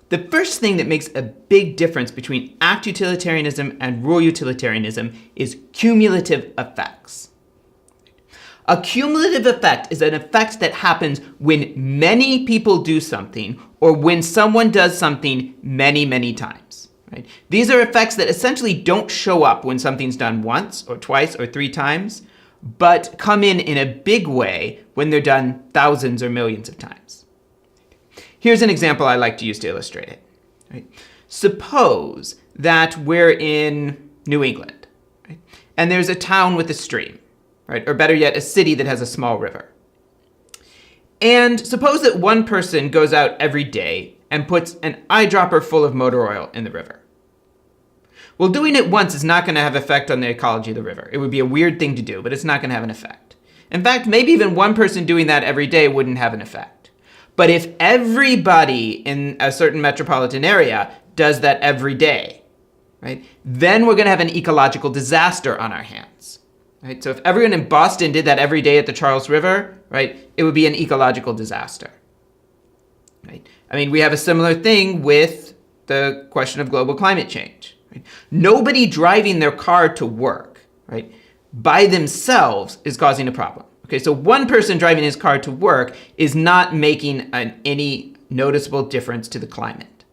The first thing that makes a big difference between act utilitarianism and rule utilitarianism is cumulative effects. A cumulative effect is an effect that happens when many people do something or when someone does something many, many times. Right? These are effects that essentially don't show up when something's done once or twice or 3 times, but come in a big way when they're done thousands or millions of times. Here's an example I like to use to illustrate it. Right? Suppose that we're in New England, right? And there's a town with a stream, right? Or better yet, a city that has a small river. And suppose that one person goes out every day and puts an eyedropper full of motor oil in the river. Well, doing it once is not going to have effect on the ecology of the river. It would be a weird thing to do, but it's not going to have an effect. In fact, maybe even one person doing that every day wouldn't have an effect. But if everybody in a certain metropolitan area does that every day, right, then we're going to have an ecological disaster on our hands. Right? So if everyone in Boston did that every day at the Charles River, right, it would be an ecological disaster. Right? I mean, we have a similar thing with the question of global climate change. Right? Nobody driving their car to work, right, by themselves is causing a problem. Okay, so one person driving his car to work is not making any noticeable difference to the climate.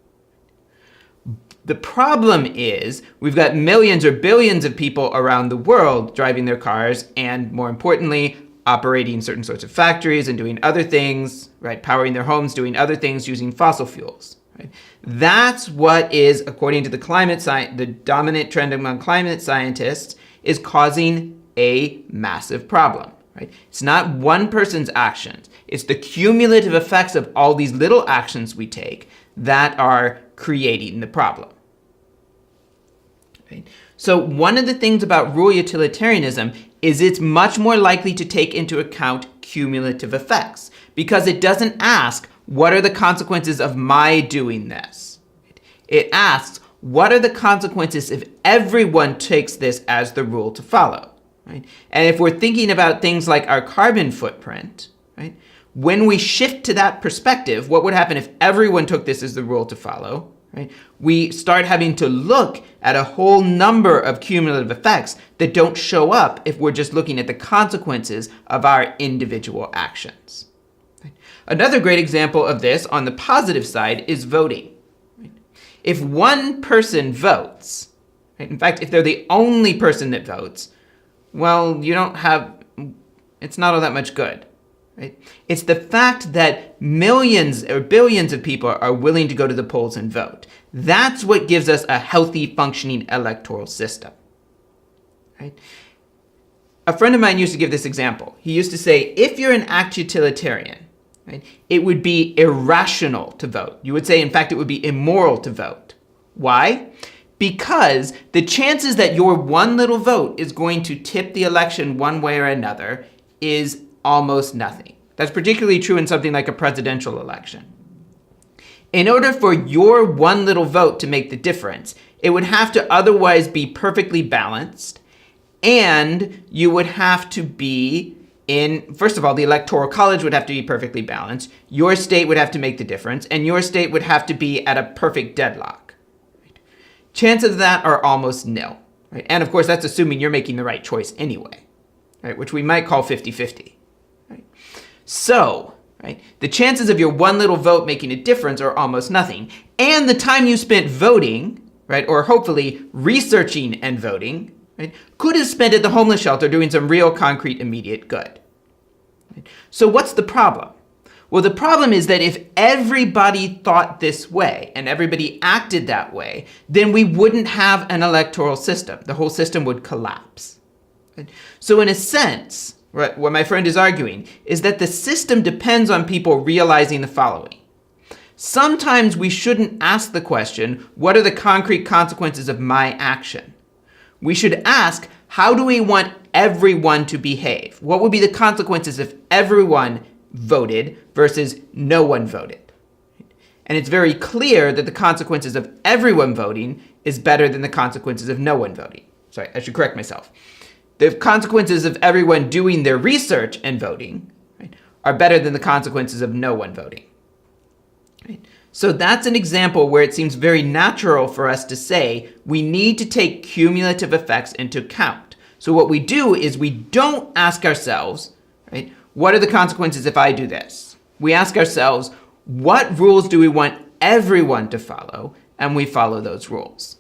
The problem is we've got millions or billions of people around the world driving their cars and, more importantly, operating certain sorts of factories and doing other things, right? Powering their homes, doing other things using fossil fuels. Right? That's what is, according to the climate science, the dominant trend among climate scientists, is causing a massive problem. Right? It's not one person's actions. It's the cumulative effects of all these little actions we take that are creating the problem. Right? So one of the things about rule utilitarianism is it's much more likely to take into account cumulative effects because it doesn't ask, what are the consequences of my doing this? It asks, what are the consequences if everyone takes this as the rule to follow? Right? And if we're thinking about things like our carbon footprint, right, when we shift to that perspective, what would happen if everyone took this as the rule to follow? Right? We start having to look at a whole number of cumulative effects that don't show up if we're just looking at the consequences of our individual actions. Right? Another great example of this on the positive side is voting. Right? If one person votes, right, in fact, if they're the only person that votes, well, it's not all that much good. Right? It's the fact that millions or billions of people are willing to go to the polls and vote. That's what gives us a healthy, functioning electoral system. Right? A friend of mine used to give this example. He used to say, if you're an act utilitarian, right, it would be irrational to vote. You would say, in fact, it would be immoral to vote. Why? Because the chances that your one little vote is going to tip the election one way or another is almost nothing. That's particularly true in something like a presidential election. In order for your one little vote to make the difference, it would have to otherwise be perfectly balanced, and you would have to be first of all, the Electoral College would have to be perfectly balanced, your state would have to make the difference, and your state would have to be at a perfect deadlock. Chances of that are almost nil. Right? And of course, that's assuming you're making the right choice anyway, right? Which we might call 50-50. Right? So, right, the chances of your one little vote making a difference are almost nothing. And the time you spent voting, right, or hopefully researching and voting, right, could have spent at the homeless shelter doing some real concrete immediate good. Right? So what's the problem? Well, the problem is that if everybody thought this way and everybody acted that way, then we wouldn't have an electoral system. The whole system would collapse. Right? So in a sense, right, what my friend is arguing is that the system depends on people realizing the following. Sometimes we shouldn't ask the question, what are the concrete consequences of my action? We should ask, how do we want everyone to behave? What would be the consequences if everyone voted versus no one voted? And it's very clear that the consequences of everyone voting is better than the consequences of no one voting. Sorry, I should correct myself. The consequences of everyone doing their research and voting, right, are better than the consequences of no one voting. Right? So that's an example where it seems very natural for us to say we need to take cumulative effects into account. So what we do is we don't ask ourselves, right, what are the consequences if I do this? We ask ourselves, what rules do we want everyone to follow? And we follow those rules.